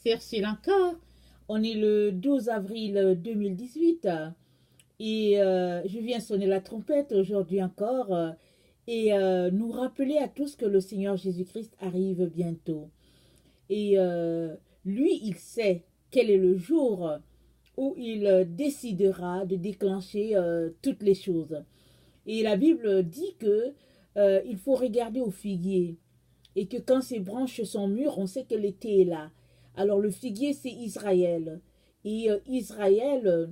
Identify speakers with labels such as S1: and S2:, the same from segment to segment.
S1: Facile encore. On est le 12 avril 2018 et je viens sonner la trompette aujourd'hui encore et nous rappeler à tous que le Seigneur Jésus-Christ arrive bientôt. Et lui, il sait quel est le jour où il décidera de déclencher toutes les choses. Et la Bible dit que il faut regarder au figuier et que quand ses branches sont mûres, on sait que l'été est là. Alors le figuier, c'est Israël. Et Israël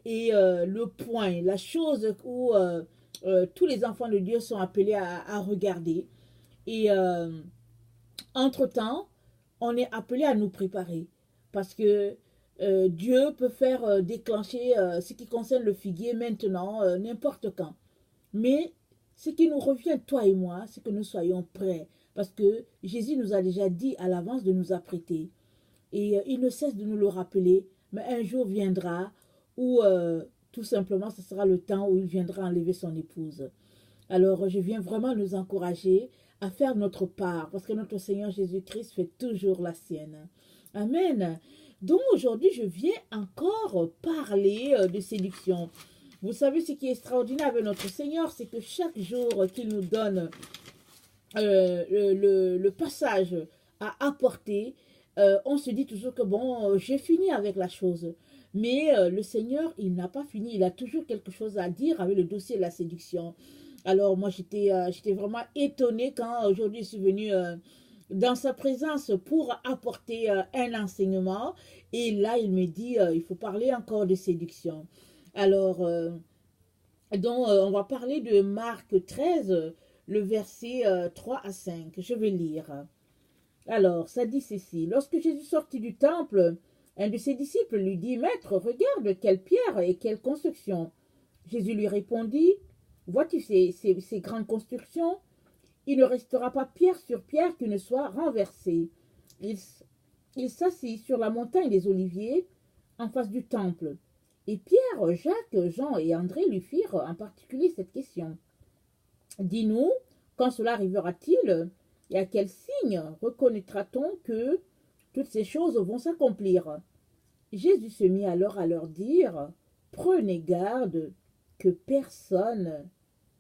S1: est le point, la chose où tous les enfants de Dieu sont appelés à regarder. Et entre-temps, on est appelé à nous préparer. Parce que Dieu peut faire déclencher ce qui concerne le figuier maintenant, n'importe quand. Mais ce qui nous revient, toi et moi, c'est que nous soyons prêts. Parce que Jésus nous a déjà dit à l'avance de nous apprêter. Et il ne cesse de nous le rappeler. Mais un jour viendra où tout simplement ce sera le temps où il viendra enlever son épouse. Alors je viens vraiment nous encourager à faire notre part. Parce que notre Seigneur Jésus-Christ fait toujours la sienne. Amen. Donc aujourd'hui je viens encore parler de séduction. Vous savez ce qui est extraordinaire avec notre Seigneur, c'est que chaque jour qu'il nous donne le passage à apporter, on se dit toujours que bon, j'ai fini avec la chose. Mais le Seigneur, il n'a pas fini, il a toujours quelque chose à dire avec le dossier de la séduction. Alors moi, j'étais vraiment étonnée quand aujourd'hui je suis venue dans sa présence pour apporter un enseignement. Et là, il me dit, il faut parler encore de séduction. Alors, on va parler de Marc 13, le verset 3 à 5. Je vais lire. Alors, ça dit ceci. Lorsque Jésus sortit du temple, un de ses disciples lui dit, Maître, regarde quelle pierre et quelle construction. Jésus lui répondit, vois-tu ces grandes constructions? Il ne restera pas pierre sur pierre qui ne soit renversée. Il s'assit sur la montagne des Oliviers en face du temple. Et Pierre, Jacques, Jean et André lui firent en particulier cette question. Dis-nous, quand cela arrivera-t-il et à quel signe reconnaîtra-t-on que toutes ces choses vont s'accomplir? Jésus se mit alors à leur dire, prenez garde que personne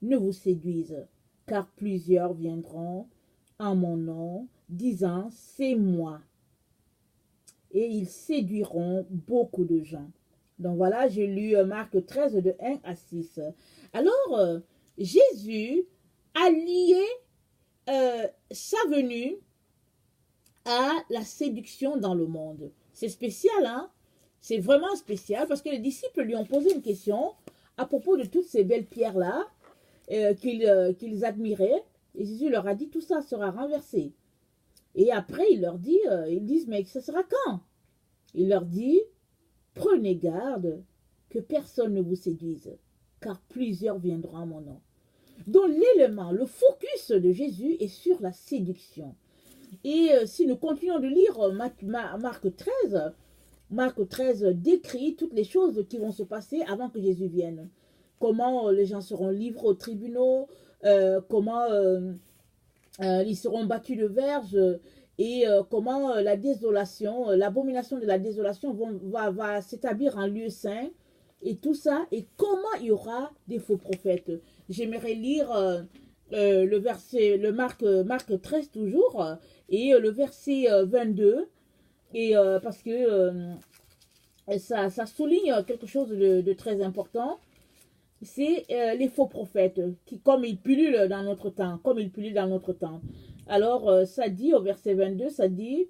S1: ne vous séduise, car plusieurs viendront en mon nom, disant, c'est moi. Et ils séduiront beaucoup de gens. Donc voilà, j'ai lu Marc 13 de 1 à 6. Alors, Jésus a lié sa venue à la séduction dans le monde. C'est spécial, hein? C'est vraiment spécial parce que les disciples lui ont posé une question à propos de toutes ces belles pierres-là qu'ils admiraient. Et Jésus leur a dit, tout ça sera renversé. Et après, il leur dit, ils disent, mais ce sera quand? Il leur dit, prenez garde que personne ne vous séduise, car plusieurs viendront à mon nom. Donc l'élément, le focus de Jésus est sur la séduction. Et si nous continuons de lire Marc 13 décrit toutes les choses qui vont se passer avant que Jésus vienne. Comment les gens seront livrés aux tribunaux, comment ils seront battus de verges, et comment la désolation, l'abomination de la désolation va s'établir en lieu saint, et tout ça, et comment il y aura des faux prophètes. J'aimerais lire le verset, Marc 13 toujours, et le verset 22, et parce que ça souligne quelque chose de très important. C'est les faux prophètes, qui, comme ils pullulent dans notre temps, Alors, ça dit, au verset 22, ça dit,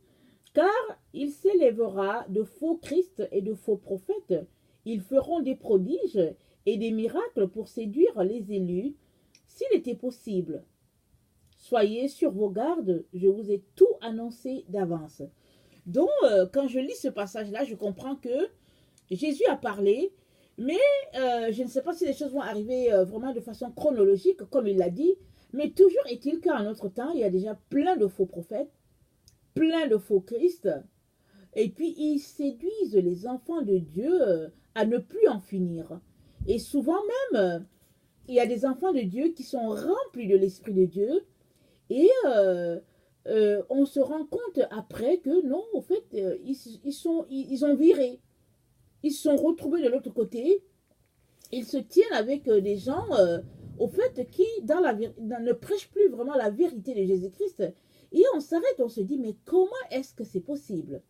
S1: car il s'élèvera de faux Christ et de faux prophètes. Ils feront des prodiges et des miracles pour séduire les élus, s'il était possible. Soyez sur vos gardes, je vous ai tout annoncé d'avance. Donc, quand je lis ce passage-là, je comprends que Jésus a parlé, mais je ne sais pas si les choses vont arriver vraiment de façon chronologique, comme il l'a dit, mais toujours est-il qu'en notre temps, il y a déjà plein de faux prophètes, plein de faux Christ, et puis ils séduisent les enfants de Dieu à ne plus en finir. Et souvent même, il y a des enfants de Dieu qui sont remplis de l'Esprit de Dieu, et on se rend compte après que non, au fait, ils ont viré. Ils se sont retrouvés de l'autre côté. Ils se tiennent avec des gens, au fait, qui ne prêchent plus vraiment la vérité de Jésus-Christ. Et on s'arrête, on se dit, mais comment est-ce que c'est possible?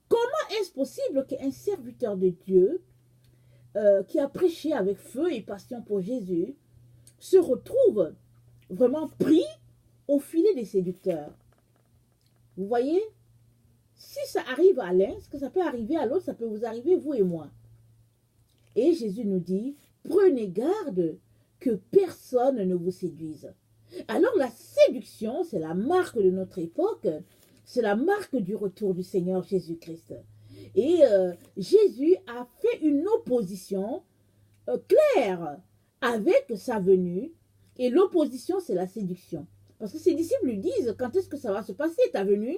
S1: Comment est-ce possible qu'un serviteur de Dieu, qui a prêché avec feu et passion pour Jésus, se retrouve vraiment pris au filet des séducteurs? Vous voyez? Si ça arrive à l'un, ce que ça peut arriver à l'autre, ça peut vous arriver, vous et moi. Et Jésus nous dit, prenez garde que personne ne vous séduise. Alors la séduction, c'est la marque de notre époque, c'est la marque du retour du Seigneur Jésus-Christ. Et Jésus a fait une opposition claire avec sa venue, et l'opposition, c'est la séduction. Parce que ses disciples lui disent, quand est-ce que ça va se passer, ta venue?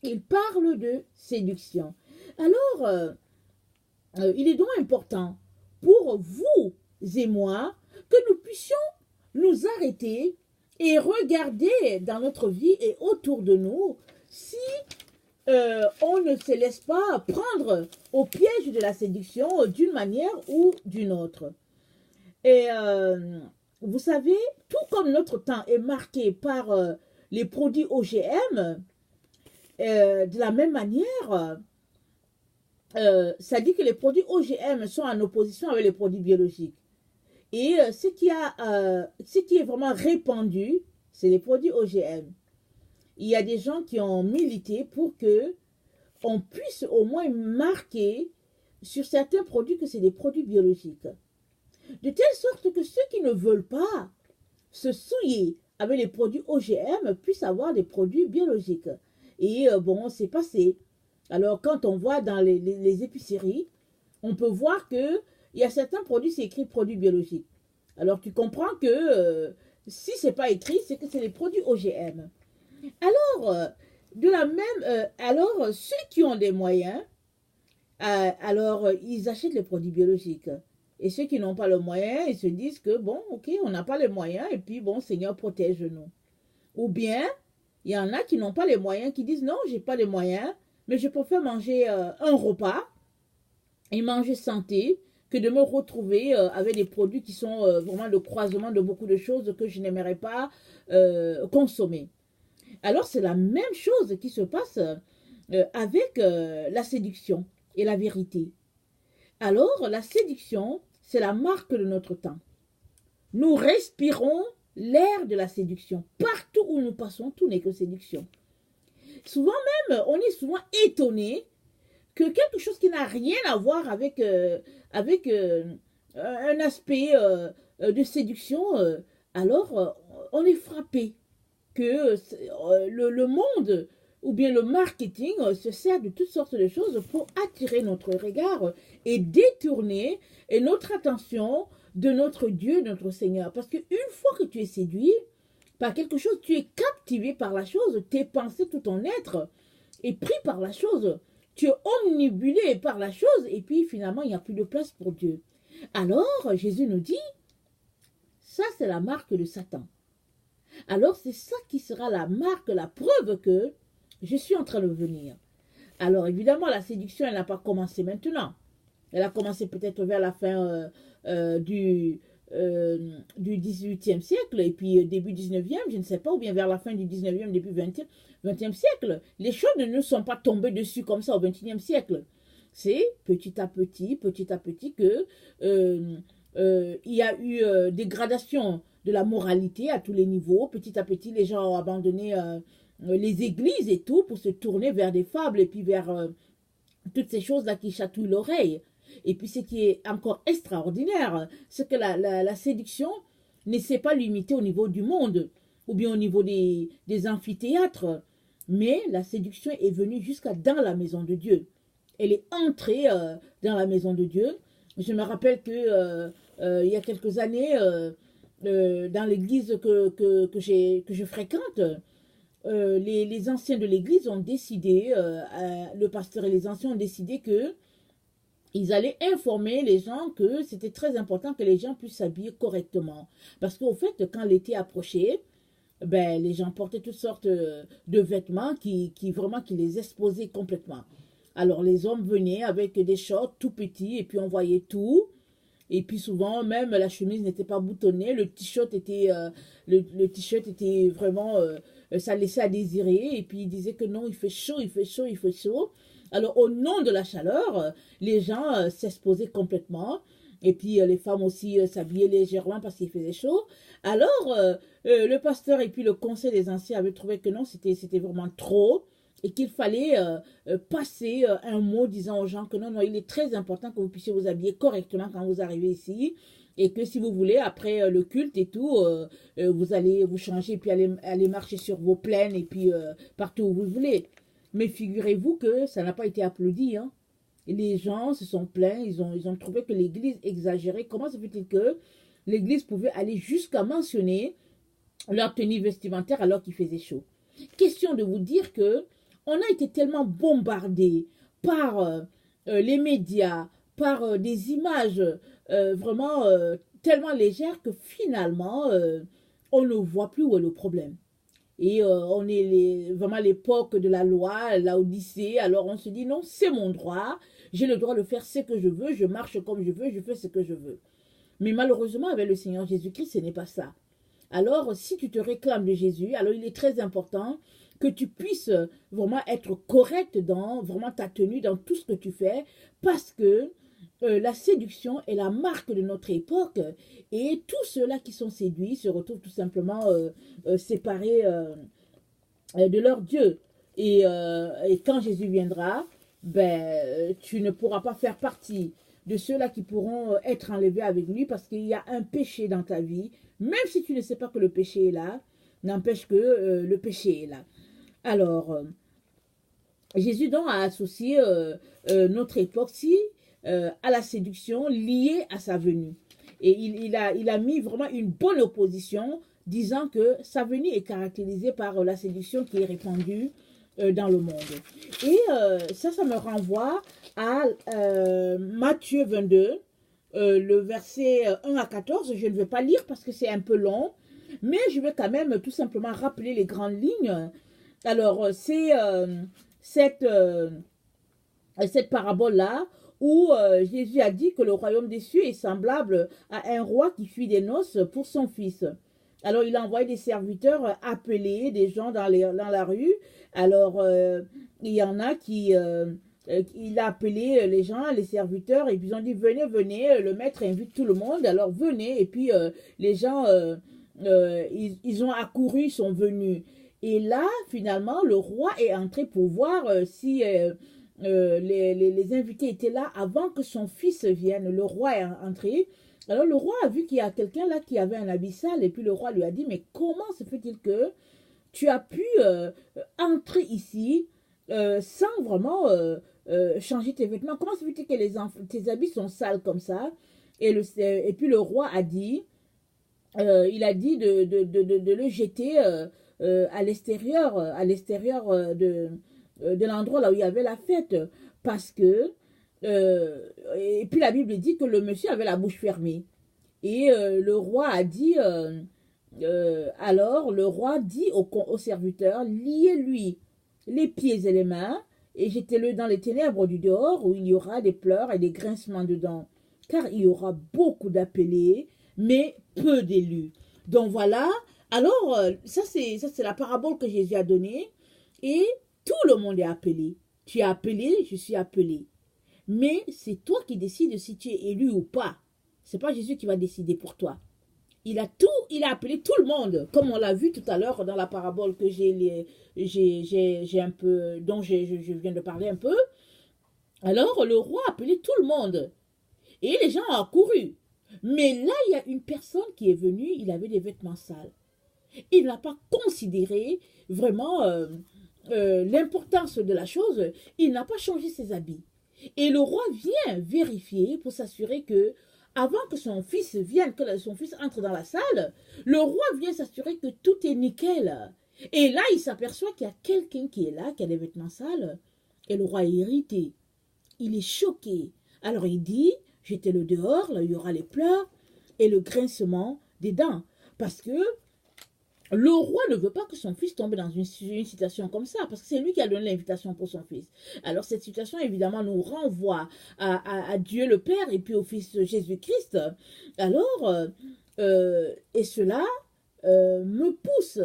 S1: Il parle de séduction. Alors, il est donc important pour vous et moi que nous puissions nous arrêter et regarder dans notre vie et autour de nous si on ne se laisse pas prendre au piège de la séduction d'une manière ou d'une autre. Et vous savez, tout comme notre temps est marqué par les produits OGM, de la même manière, ça dit que les produits OGM sont en opposition avec les produits biologiques. Et ce qui est vraiment répandu, c'est les produits OGM. Il y a des gens qui ont milité pour que on puisse au moins marquer sur certains produits que c'est des produits biologiques. De telle sorte que ceux qui ne veulent pas se souiller avec les produits OGM puissent avoir des produits biologiques. Et bon, c'est passé. Alors, quand on voit dans les épiceries, on peut voir qu'il y a certains produits, c'est écrit produits biologiques. Alors, tu comprends que si ce n'est pas écrit, c'est que c'est des produits OGM. Alors, alors ceux qui ont des moyens, alors ils achètent les produits biologiques. Et ceux qui n'ont pas le moyen, ils se disent que bon, ok, on n'a pas les moyens, et puis bon, Seigneur, protège-nous. Ou bien, il y en a qui n'ont pas les moyens, qui disent non, j'ai pas les moyens, mais je préfère manger un repas et manger santé que de me retrouver avec des produits qui sont vraiment le croisement de beaucoup de choses que je n'aimerais pas consommer. Alors c'est la même chose qui se passe avec la séduction et la vérité. Alors la séduction, c'est la marque de notre temps. Nous respirons l'air de la séduction. Partout où nous passons, tout n'est que séduction. Souvent même, on est souvent étonné que quelque chose qui n'a rien à voir avec, un aspect de séduction, alors on est frappé que le monde ou bien le marketing se sert de toutes sortes de choses pour attirer notre regard et détourner notre attention de notre Dieu, de notre Seigneur. Parce qu'une fois que tu es séduit par quelque chose, tu es captivé par la chose, tes pensées, tout ton être est pris par la chose. Tu es omnibulé par la chose et puis finalement, il n'y a plus de place pour Dieu. Alors, Jésus nous dit, ça c'est la marque de Satan. Alors, c'est ça qui sera la marque, la preuve que je suis en train de venir. Alors, évidemment, la séduction, elle n'a pas commencé maintenant. Elle a commencé peut-être vers la fin du 18e siècle et puis début 19e, je ne sais pas, ou bien vers la fin du 19e, début 20e siècle. Les choses ne nous sont pas tombées dessus comme ça au 21e siècle. C'est petit à petit que il y a eu des gradations de la moralité à tous les niveaux. Petit à petit, les gens ont abandonné les églises et tout pour se tourner vers des fables et puis vers toutes ces choses-là qui chatouillent l'oreille. Et puis ce qui est encore extraordinaire, c'est que la séduction ne s'est pas limitée au niveau du monde ou bien au niveau des amphithéâtres, mais la séduction est venue jusqu'à dans la maison de Dieu. Elle est entrée dans la maison de Dieu. Je me rappelle que il y a quelques années, dans l'église que je fréquente, les anciens de l'église ont décidé, le pasteur et les anciens ont décidé que ils allaient informer les gens que c'était très important que les gens puissent s'habiller correctement. Parce qu'au fait, quand l'été approchait, ben, les gens portaient toutes sortes de vêtements vraiment qui les exposaient complètement. Alors les hommes venaient avec des shorts tout petits et puis on voyait tout. Et puis souvent, même la chemise n'était pas boutonnée, le t-shirt était vraiment, ça laissait à désirer. Et puis il disait que non, il fait chaud, il fait chaud, il fait chaud. Alors au nom de la chaleur, les gens s'exposaient complètement. Et puis les femmes aussi s'habillaient légèrement parce qu'il faisait chaud. Alors le pasteur et puis le conseil des anciens avaient trouvé que non, c'était vraiment trop et qu'il fallait passer un mot disant aux gens que non, non, il est très important que vous puissiez vous habiller correctement quand vous arrivez ici et que si vous voulez, après le culte et tout, vous allez vous changer et puis aller marcher sur vos plaines et puis partout où vous voulez. Mais figurez-vous que ça n'a pas été applaudi, hein. Et les gens se sont plaints, ils ont trouvé que l'église exagérait. Comment se fait-il que l'église pouvait aller jusqu'à mentionner leur tenue vestimentaire alors qu'il faisait chaud? Question de vous dire que on a été tellement bombardé par les médias, par des images vraiment tellement légères que finalement, on ne voit plus où est le problème. Et on est vraiment à l'époque de la loi, la Odyssée, alors on se dit non, c'est mon droit, j'ai le droit de faire ce que je veux, je marche comme je veux, je fais ce que je veux. Mais malheureusement, avec le Seigneur Jésus-Christ, ce n'est pas ça. Alors, si tu te réclames de Jésus, alors il est très important que tu puisses vraiment être correct dans vraiment ta tenue, dans tout ce que tu fais, parce que la séduction est la marque de notre époque et tous ceux-là qui sont séduits se retrouvent tout simplement séparés de leur Dieu. Et quand Jésus viendra, ben, tu ne pourras pas faire partie de ceux-là qui pourront être enlevés avec lui parce qu'il y a un péché dans ta vie. Même si tu ne sais pas que le péché est là, n'empêche que le péché est là. Alors, Jésus donc a associé notre époque-ci à la séduction liée à sa venue. Et il a mis vraiment une bonne opposition, disant que sa venue est caractérisée par la séduction qui est répandue dans le monde. Et ça me renvoie à Matthieu 22, le verset 1 à 14. Je ne vais pas lire parce que c'est un peu long, mais je vais quand même tout simplement rappeler les grandes lignes. Alors, c'est cette parabole-là où Jésus a dit que le royaume des cieux est semblable à un roi qui fuit des noces pour son fils. Alors, il a envoyé des serviteurs appeler des gens dans la rue. Alors, il y en a il a appelé les gens, les serviteurs, et puis ils ont dit, venez, venez, le maître invite tout le monde, alors venez, et puis les gens, ils ont accouru, ils sont venus. Et là, finalement, le roi est entré pour voir si les invités étaient là avant que son fils vienne. Le roi est entré. Alors le roi a vu qu'il y a quelqu'un là qui avait un habit sale et puis le roi lui a dit, mais comment se fait-il que tu as pu entrer ici sans vraiment changer tes vêtements? Comment se fait-il que tes habits sont sales comme ça? Et puis le roi a dit, il a dit de le jeter à l'extérieur de l'endroit là où il y avait la fête. Parce que, et puis la Bible dit que le monsieur avait la bouche fermée. Et le roi a dit, alors le roi dit au serviteur, liez-lui les pieds et les mains et jetez-le dans les ténèbres du dehors où il y aura des pleurs et des grincements dedans. Car il y aura beaucoup d'appelés, mais peu d'élus. Donc voilà. Alors, ça c'est la parabole que Jésus a donnée. Et tout le monde est appelé. Tu es appelé, je suis appelé. Mais c'est toi qui décides si tu es élu ou pas. C'est pas Jésus qui va décider pour toi. Il a appelé tout le monde, comme on l'a vu tout à l'heure dans la parabole que dont je viens de parler un peu. Alors, le roi a appelé tout le monde. Et les gens ont accouru. Mais là, il y a une personne qui est venue, il avait des vêtements sales. Il n'a pas considéré vraiment l'importance de la chose. Il n'a pas changé ses habits. Et le roi vient vérifier pour s'assurer que, avant que son fils vienne, que son fils entre dans la salle, le roi vient s'assurer que tout est nickel. Et là, il s'aperçoit qu'il y a quelqu'un qui est là, qui a des vêtements sales. Et le roi est irrité. Il est choqué. Alors il dit, jetez-le dehors, là il y aura les pleurs et le grincement des dents. Parce que Le roi ne veut pas que son fils tombe dans une situation comme ça, parce que c'est lui qui a donné l'invitation pour son fils. Alors cette situation, évidemment, nous renvoie à Dieu le Père et puis au Fils Jésus-Christ. Alors, et cela me pousse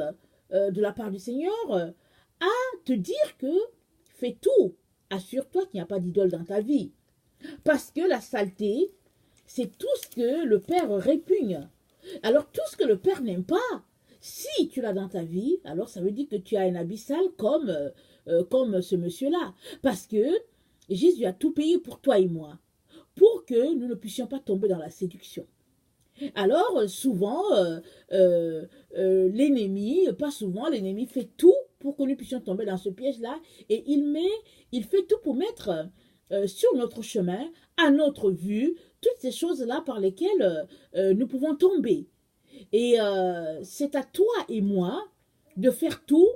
S1: de la part du Seigneur à te dire que fais tout. Assure-toi qu'il n'y a pas d'idole dans ta vie. Parce que la saleté, c'est tout ce que le Père répugne. Alors tout ce que le Père n'aime pas, si tu l'as dans ta vie, alors ça veut dire que tu as un habit sale comme ce monsieur-là. Parce que Jésus a tout payé pour toi et moi, pour que nous ne puissions pas tomber dans la séduction. Alors souvent, l'ennemi, pas souvent, l'ennemi fait tout pour que nous puissions tomber dans ce piège-là et il fait tout pour mettre sur notre chemin, à notre vue, toutes ces choses-là par lesquelles nous pouvons tomber. Et c'est à toi et moi de faire tout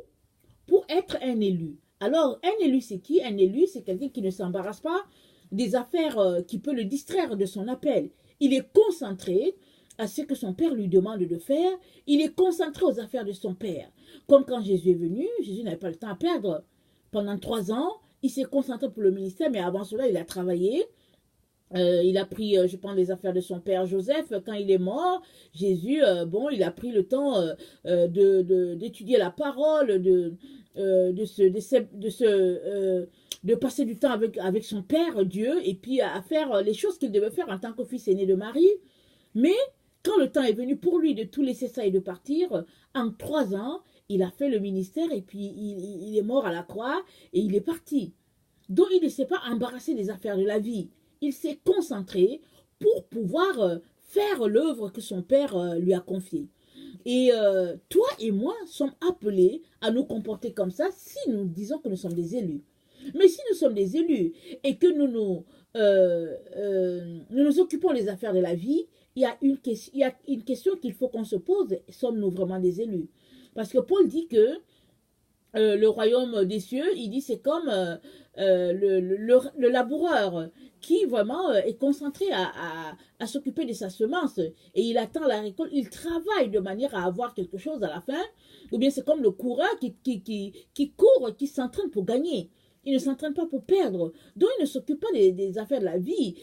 S1: pour être un élu. Alors, un élu, c'est qui? Un élu, c'est quelqu'un qui ne s'embarrasse pas des affaires qui peut le distraire de son appel. Il est concentré à ce que son père lui demande de faire. Il est concentré aux affaires de son père. Comme quand Jésus est venu, Jésus n'avait pas le temps à perdre. Pendant 3 ans, il s'est concentré pour le ministère, mais avant cela, il a travaillé. Il a pris, je pense, les affaires de son père Joseph. Quand il est mort, Jésus, bon, il a pris le temps d'étudier la parole, de passer du temps avec son père Dieu, et puis à faire les choses qu'il devait faire en tant que fils aîné de Marie. Mais quand le temps est venu pour lui de tout laisser ça et de partir, en 3 ans, il a fait le ministère et puis il est mort à la croix et il est parti. Donc il ne s'est pas embarrassé des affaires de la vie. Il s'est concentré pour pouvoir faire l'œuvre que son père lui a confiée. Et toi et moi sommes appelés à nous comporter comme ça si nous disons que nous sommes des élus. Mais si nous sommes des élus et que nous nous occupons des affaires de la vie, il y a une question qu'il faut qu'on se pose. Sommes-nous vraiment des élus? Parce que Paul dit que le royaume des cieux, il dit c'est comme le laboureur qui vraiment est concentré à s'occuper de sa semence et il attend la récolte, il travaille de manière à avoir quelque chose à la fin, ou bien c'est comme le coureur qui court, qui s'entraîne pour gagner. Il ne s'entraîne pas pour perdre. Donc, il ne s'occupe pas des affaires de la vie.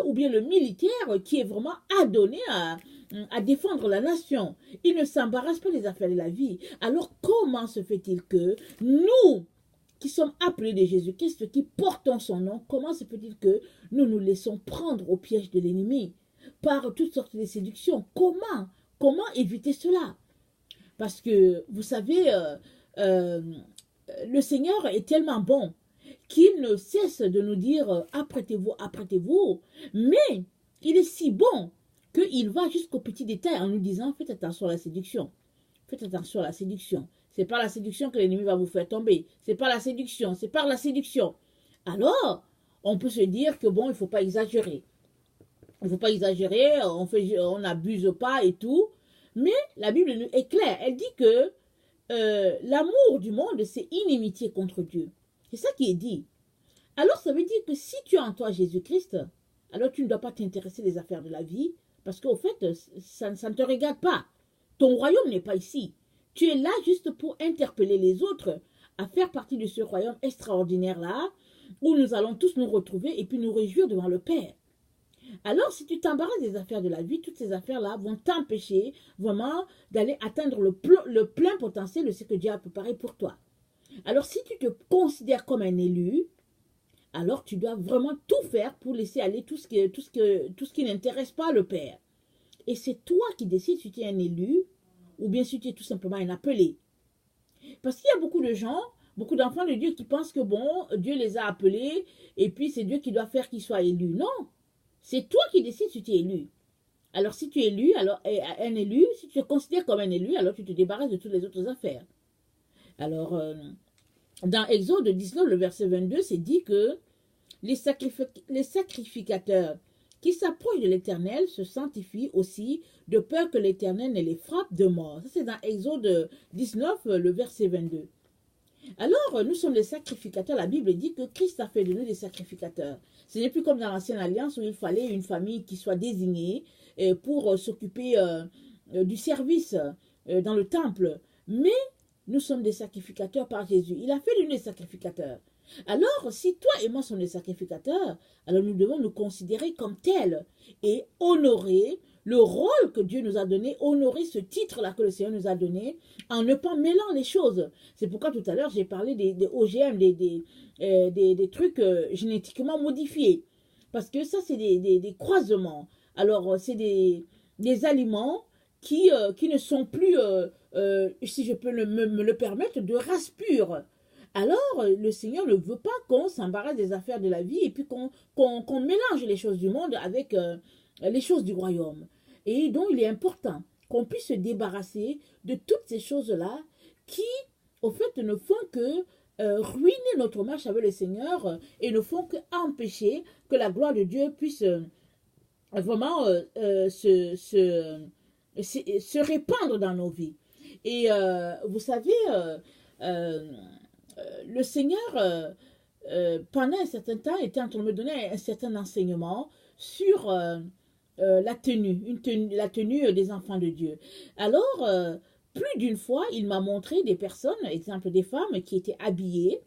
S1: Ou bien le militaire qui est vraiment adonné à défendre la nation. Il ne s'embarrasse pas des affaires de la vie. Alors, comment se fait-il que nous, qui sommes appelés de Jésus-Christ, qui portons son nom, comment se fait-il que nous nous laissons prendre au piège de l'ennemi par toutes sortes de séductions? Comment éviter cela? Parce que, vous savez, le Seigneur est tellement bon qu'il ne cesse de nous dire apprêtez-vous, apprêtez-vous, mais il est si bon qu'il va jusqu'au petit détail en nous disant faites attention à la séduction. Faites attention à la séduction. C'est pas la séduction que l'ennemi va vous faire tomber. C'est pas la séduction, c'est par la séduction. Alors, on peut se dire que bon, il faut pas exagérer. Il faut pas exagérer, on n'abuse pas et tout. Mais la Bible est claire. Elle dit que l'amour du monde, c'est inimitié contre Dieu. C'est ça qui est dit. Alors ça veut dire que si tu as en toi Jésus-Christ, alors tu ne dois pas t'intéresser des affaires de la vie, parce qu'au fait, ça ne te regarde pas. Ton royaume n'est pas ici. Tu es là juste pour interpeller les autres à faire partie de ce royaume extraordinaire-là, où nous allons tous nous retrouver et puis nous réjouir devant le Père. Alors, si tu t'embarrasses des affaires de la vie, toutes ces affaires-là vont t'empêcher vraiment d'aller atteindre le plein potentiel de ce que Dieu a préparé pour toi. Alors, si tu te considères comme un élu, alors tu dois vraiment tout faire pour laisser aller tout ce qui n'intéresse pas le Père. Et c'est toi qui décides si tu es un élu ou bien si tu es tout simplement un appelé. Parce qu'il y a beaucoup de gens, beaucoup d'enfants de Dieu qui pensent que bon, Dieu les a appelés et puis c'est Dieu qui doit faire qu'ils soient élus. Non, c'est toi qui décides si tu es élu. Alors si tu es élu, alors un élu, si tu te considères comme un élu, alors tu te débarrasses de toutes les autres affaires. Alors, dans Exode 19, le verset 22, c'est dit que les sacrificateurs qui s'approchent de l'Éternel se sanctifient aussi de peur que l'Éternel ne les frappe de mort. Ça, c'est dans Exode 19, le verset 22. Alors, nous sommes des sacrificateurs. La Bible dit que Christ a fait de nous des sacrificateurs. Ce n'est plus comme dans l'Ancienne Alliance où il fallait une famille qui soit désignée pour s'occuper du service dans le temple. Mais nous sommes des sacrificateurs par Jésus. Il a fait de nous des sacrificateurs. Alors, si toi et moi sommes des sacrificateurs, alors nous devons nous considérer comme tels et honorer le rôle que Dieu nous a donné, honorer ce titre-là que le Seigneur nous a donné, en ne pas mêlant les choses. C'est pourquoi tout à l'heure, j'ai parlé des OGM, des trucs génétiquement modifiés. Parce que ça, c'est des croisements. Alors, c'est des aliments qui ne sont plus, si je peux me le permettre, de race pure. Alors, le Seigneur ne veut pas qu'on s'embarrasse des affaires de la vie et puis qu'on mélange les choses du monde avec les choses du royaume. Et donc, il est important qu'on puisse se débarrasser de toutes ces choses-là qui, au fait, ne font que ruiner notre marche avec le Seigneur et ne font qu'empêcher que la gloire de Dieu puisse vraiment se répandre dans nos vies. Et vous savez, le Seigneur, pendant un certain temps, était en train de me donner un certain enseignement sur la tenue des enfants de Dieu. Alors, plus d'une fois, il m'a montré des personnes, exemple des femmes qui étaient habillées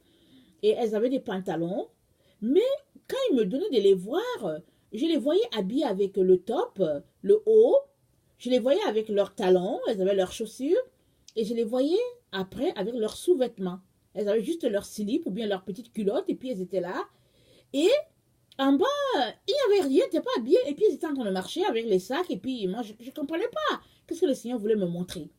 S1: et elles avaient des pantalons, mais quand il me donnait de les voir, je les voyais habillées avec le top, le haut, je les voyais avec leurs talons, elles avaient leurs chaussures, et je les voyais après avec leurs sous-vêtements. Elles avaient juste leur slip ou bien leur petite culotte, et puis elles étaient là. Et en bas, il n'y avait rien, ils n'étaient pas habillés, et puis ils étaient en train de marcher avec les sacs, et puis moi, je ne comprenais pas. Qu'est-ce que le Seigneur voulait me montrer?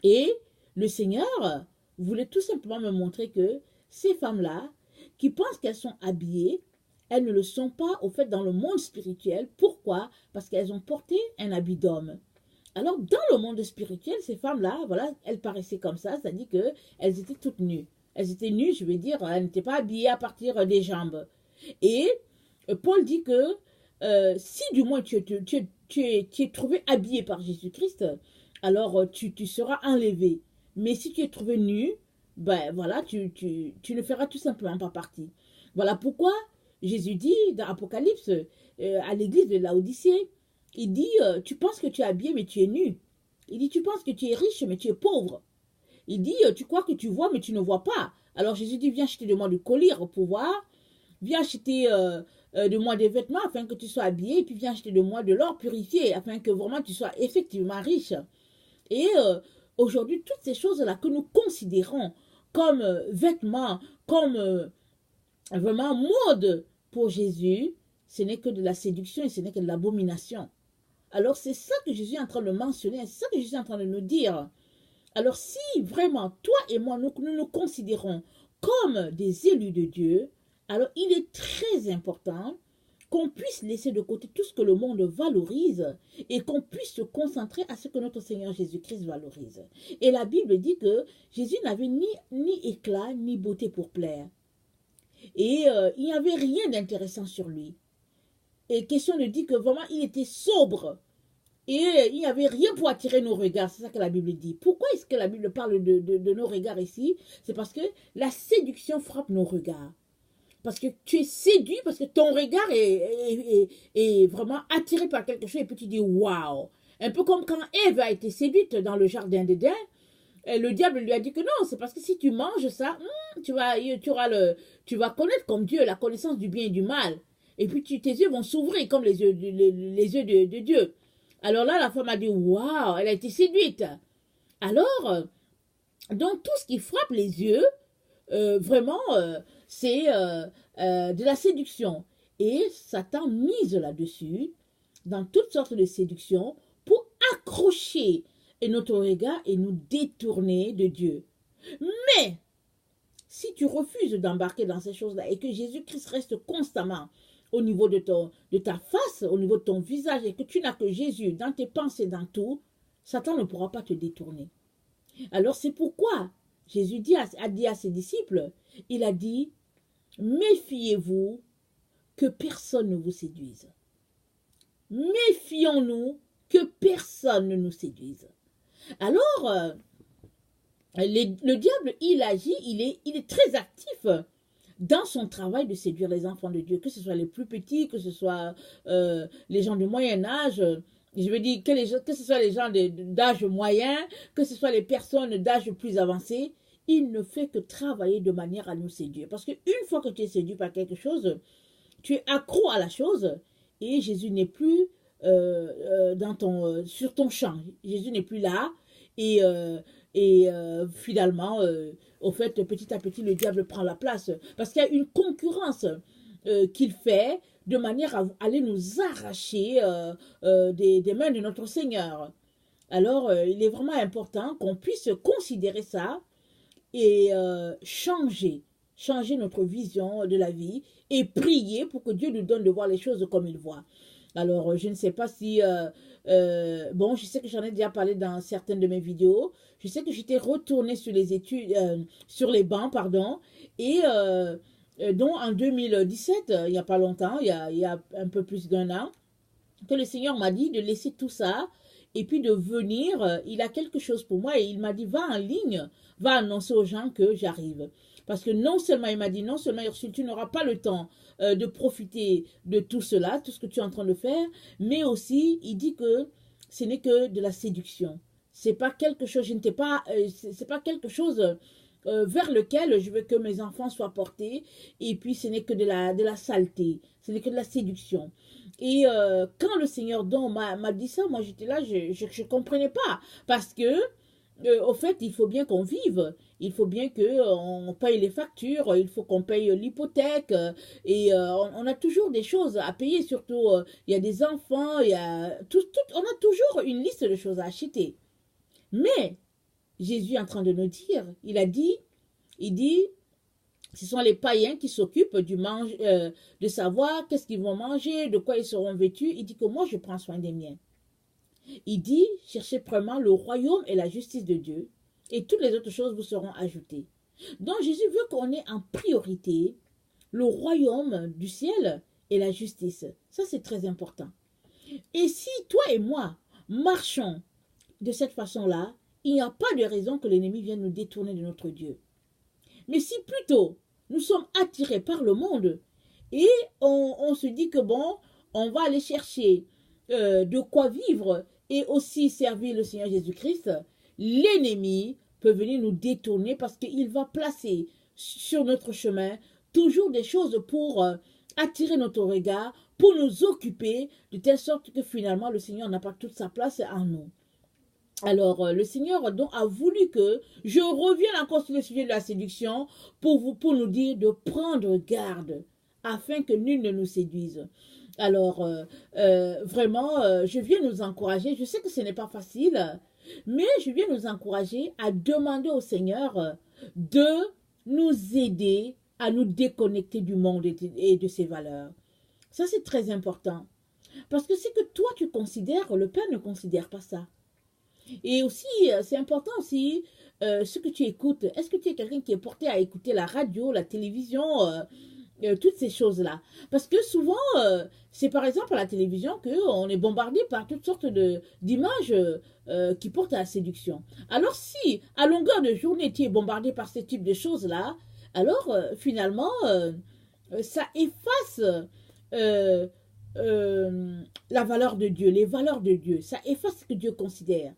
S1: Et le Seigneur voulait tout simplement me montrer que ces femmes-là, qui pensent qu'elles sont habillées, elles ne le sont pas, au fait, dans le monde spirituel. Pourquoi? Parce qu'elles ont porté un habit d'homme. Alors, dans le monde spirituel, ces femmes-là, voilà, elles paraissaient comme ça, c'est-à-dire qu'elles étaient toutes nues. Elles étaient nues, je veux dire, elles n'étaient pas habillées à partir des jambes. Et Paul dit que si du moins tu es trouvé habillé par Jésus-Christ, alors tu seras enlevé. Mais si tu es trouvé nu, ben voilà, tu ne feras tout simplement pas partie. Voilà pourquoi Jésus dit dans Apocalypse à l'église de Laodicée, il dit, tu penses que tu es habillé, mais tu es nu. Il dit, tu penses que tu es riche, mais tu es pauvre. Il dit, tu crois que tu vois, mais tu ne vois pas. Alors Jésus dit, viens acheter de moi du collier pour voir. Viens acheter de moi des vêtements afin que tu sois habillé. Et puis viens acheter de moi de l'or purifié afin que vraiment tu sois effectivement riche. Et aujourd'hui, toutes ces choses-là que nous considérons comme vêtements, comme vraiment mode pour Jésus, ce n'est que de la séduction et ce n'est que de l'abomination. Alors c'est ça que Jésus est en train de mentionner, c'est ça que Jésus est en train de nous dire. Alors si vraiment toi et moi, nous nous considérons comme des élus de Dieu, alors il est très important qu'on puisse laisser de côté tout ce que le monde valorise et qu'on puisse se concentrer à ce que notre Seigneur Jésus-Christ valorise. Et la Bible dit que Jésus n'avait ni éclat ni beauté pour plaire. Et il n'y avait rien d'intéressant sur lui. Et question de dire que vraiment il était sobre. Et il n'y avait rien pour attirer nos regards. C'est ça que la Bible dit. Pourquoi est-ce que la Bible parle de nos regards ici? C'est parce que la séduction frappe nos regards. Parce que tu es séduit, parce que ton regard est vraiment attiré par quelque chose et puis tu dis waouh. Un peu comme quand Ève a été séduite dans le jardin d'Éden. Le diable lui a dit que non, c'est parce que si tu manges ça, tu vas connaître comme Dieu la connaissance du bien et du mal. Et puis tes yeux vont s'ouvrir comme les yeux de Dieu. Alors là, la femme a dit waouh, elle a été séduite. Alors, donc tout ce qui frappe les yeux, vraiment, c'est de la séduction. Et Satan mise là-dessus, dans toutes sortes de séductions, pour accrocher notre regard et nous détourner de Dieu. Mais, si tu refuses d'embarquer dans ces choses-là et que Jésus-Christ reste constamment au niveau de ta face, au niveau de ton visage, et que tu n'as que Jésus dans tes pensées, dans tout, Satan ne pourra pas te détourner. Alors c'est pourquoi Jésus a dit à ses disciples, il a dit, méfiez-vous que personne ne vous séduise. Méfions-nous que personne ne nous séduise. Alors, le diable, il agit, il est très actif dans son travail de séduire les enfants de Dieu, que ce soit les plus petits, que ce soit les gens du Moyen-Âge, Je veux dire que ce soit les gens d'âge moyen, que ce soit les personnes d'âge plus avancé, il ne fait que travailler de manière à nous séduire. Parce qu'une fois que tu es séduit par quelque chose, tu es accro à la chose et Jésus n'est plus sur ton champ. Jésus n'est plus là et, finalement, au fait, petit à petit, le diable prend la place parce qu'il y a une concurrence qu'il fait de manière à aller nous arracher des mains de notre Seigneur. Alors, il est vraiment important qu'on puisse considérer ça et changer notre vision de la vie et prier pour que Dieu nous donne de voir les choses comme il voit. Alors, je ne sais pas si... bon, je sais que j'en ai déjà parlé dans certaines de mes vidéos. Je sais que j'étais retournée sur les études, sur les bancs, pardon, et donc en 2017, il n'y a pas longtemps, il y a un peu plus d'un an, que le Seigneur m'a dit de laisser tout ça et puis de venir. Il a quelque chose pour moi et il m'a dit, va en ligne, va annoncer aux gens que j'arrive. Parce que non seulement, il m'a dit, non seulement, Ursule, tu n'auras pas le temps de profiter de tout cela, tout ce que tu es en train de faire, mais aussi, il dit que ce n'est que de la séduction. C'est pas quelque chose, je n'étais pas, c'est pas quelque chose vers lequel je veux que mes enfants soient portés, et puis ce n'est que de la saleté, ce n'est que de la séduction. Et quand le Seigneur donc m'a dit ça, moi j'étais là, je comprenais pas, parce que au fait, il faut bien qu'on vive, il faut bien qu'on paye les factures, il faut qu'on paye l'hypothèque, et on a toujours des choses à payer, surtout il y a des enfants, il y a on a toujours une liste de choses à acheter. Mais Jésus est en train de nous dire, il dit, ce sont les païens qui s'occupent de savoir qu'est-ce qu'ils vont manger, de quoi ils seront vêtus. Il dit que moi, je prends soin des miens. Il dit, cherchez premièrement le royaume et la justice de Dieu, et toutes les autres choses vous seront ajoutées. Donc Jésus veut qu'on ait en priorité le royaume du ciel et la justice. Ça, c'est très important. Et si toi et moi marchons de cette façon-là, il n'y a pas de raison que l'ennemi vienne nous détourner de notre Dieu. Mais si plutôt nous sommes attirés par le monde et on se dit que bon, on va aller chercher de quoi vivre et aussi servir le Seigneur Jésus-Christ, l'ennemi peut venir nous détourner parce qu'il va placer sur notre chemin toujours des choses pour attirer notre regard, pour nous occuper, de telle sorte que finalement le Seigneur n'a pas toute sa place en nous. Alors, le Seigneur donc a voulu que je revienne encore sur le sujet de la séduction pour nous dire de prendre garde afin que nul ne nous séduise. Alors, vraiment, je viens nous encourager. Je sais que ce n'est pas facile, mais je viens nous encourager à demander au Seigneur de nous aider à nous déconnecter du monde et de ses valeurs. Ça, c'est très important. Parce que c'est que toi, tu considères, le Père ne considère pas ça. Et aussi, c'est important aussi ce que tu écoutes. Est-ce que tu es quelqu'un qui est porté à écouter la radio, la télévision, toutes ces choses-là? Parce que souvent, c'est par exemple à la télévision qu'on est bombardé par toutes sortes d'images qui portent à la séduction. Alors si, à longueur de journée, tu es bombardé par ce type de choses-là, alors finalement, ça efface la valeur de Dieu, les valeurs de Dieu. Ça efface ce que Dieu considère.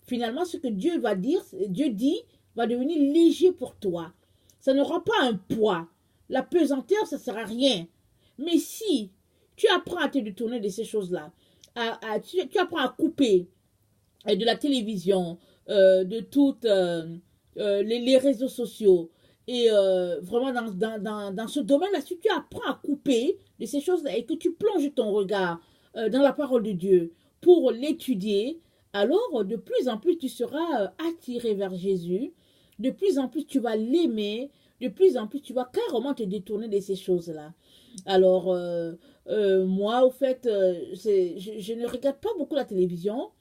S1: Finalement, ce que Dieu va dire, Dieu dit, va devenir léger pour toi. Ça n'aura pas un poids. La pesanteur, ça ne sert à rien. Mais si tu apprends à te détourner de ces choses-là, tu apprends à couper de la télévision, de toutes les réseaux sociaux, et vraiment dans ce domaine-là, si tu apprends à couper de ces choses-là et que tu plonges ton regard dans la parole de Dieu pour l'étudier, alors de plus en plus tu seras attiré vers Jésus, de plus en plus tu vas l'aimer, de plus en plus tu vas carrément te détourner de ces choses-là. Alors, moi, au fait, je ne regarde pas beaucoup la télévision,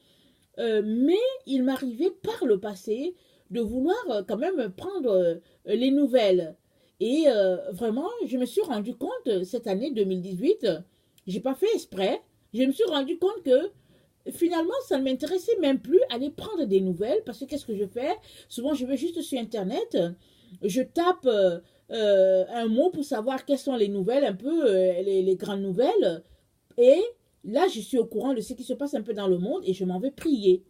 S1: mais il m'arrivait par le passé de vouloir quand même prendre les nouvelles. Et vraiment, je me suis rendu compte cette année 2018, j'ai pas fait exprès, je me suis rendu compte que finalement, ça ne m'intéressait même plus aller prendre des nouvelles parce que qu'est-ce que je fais? Souvent, je vais juste sur Internet, je tape un mot pour savoir quelles sont les nouvelles, un peu les grandes nouvelles, et là, je suis au courant de ce qui se passe un peu dans le monde et je m'en vais prier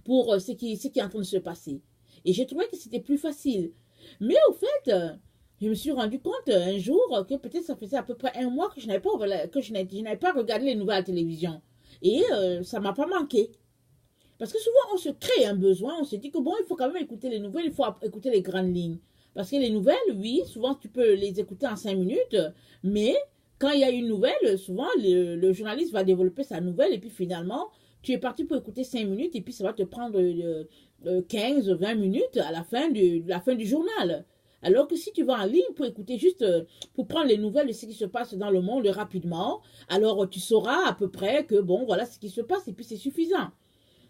S1: pour ce qui est en train de se passer. Et j'ai trouvé que c'était plus facile. Mais au fait, je me suis rendu compte un jour que peut-être ça faisait à peu près un mois que je n'avais pas, je n'avais pas regardé les nouvelles à la télévision. Et ça m'a pas manqué. Parce que souvent, on se crée un besoin, on se dit que bon, il faut quand même écouter les nouvelles, il faut écouter les grandes lignes. Parce que les nouvelles, oui, souvent tu peux les écouter en 5 minutes, mais quand il y a une nouvelle, souvent le journaliste va développer sa nouvelle et puis finalement, tu es parti pour écouter 5 minutes et puis ça va te prendre 15, 20 minutes à la fin du journal. Alors que si tu vas en ligne pour écouter juste, pour prendre les nouvelles de ce qui se passe dans le monde rapidement, alors tu sauras à peu près que bon, voilà ce qui se passe et puis c'est suffisant.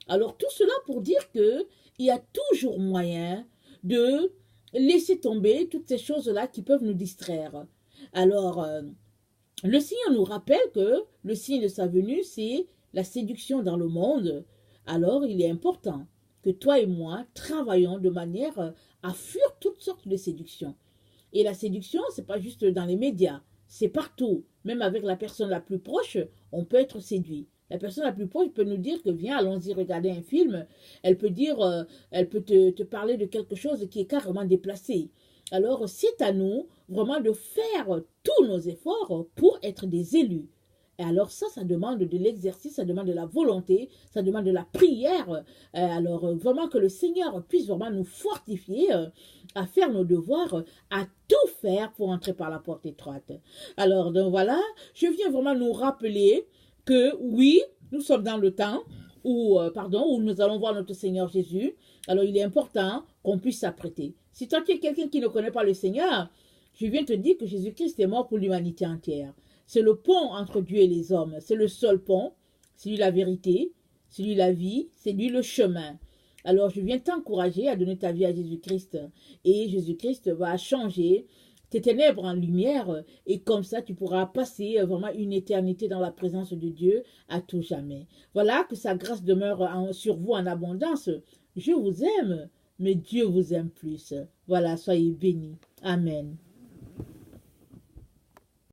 S1: Alors tout cela pour dire que il y a toujours moyen de laisser tomber toutes ces choses-là qui peuvent nous distraire. Alors, le Seigneur nous rappelle que le signe de sa venue, c'est la séduction dans le monde. Alors, il est important que toi et moi travaillons de manière à fuir toutes sortes de séductions. Et la séduction, c'est pas juste dans les médias, c'est partout. Même avec la personne la plus proche, on peut être séduit. La personne la plus proche peut nous dire que viens, allons-y regarder un film. Elle peut dire, elle peut te parler de quelque chose qui est carrément déplacé. Alors, c'est à nous vraiment de faire tous nos efforts pour être des élus. Et alors ça demande de l'exercice, ça demande de la volonté, ça demande de la prière. Alors vraiment que le Seigneur puisse vraiment nous fortifier à faire nos devoirs, à tout faire pour entrer par la porte étroite. Alors donc voilà, je viens vraiment nous rappeler que oui, nous sommes dans le temps où nous allons voir notre Seigneur Jésus. Alors il est important qu'on puisse s'apprêter. Si toi tu es quelqu'un qui ne connaît pas le Seigneur, je viens te dire que Jésus-Christ est mort pour l'humanité entière. C'est le pont entre Dieu et les hommes. C'est le seul pont. C'est lui la vérité. C'est lui la vie. C'est lui le chemin. Alors je viens t'encourager à donner ta vie à Jésus-Christ. Et Jésus-Christ va changer tes ténèbres en lumière. Et comme ça, tu pourras passer vraiment une éternité dans la présence de Dieu à tout jamais. Voilà, que sa grâce demeure sur vous en abondance. Je vous aime, mais Dieu vous aime plus. Voilà, soyez bénis. Amen.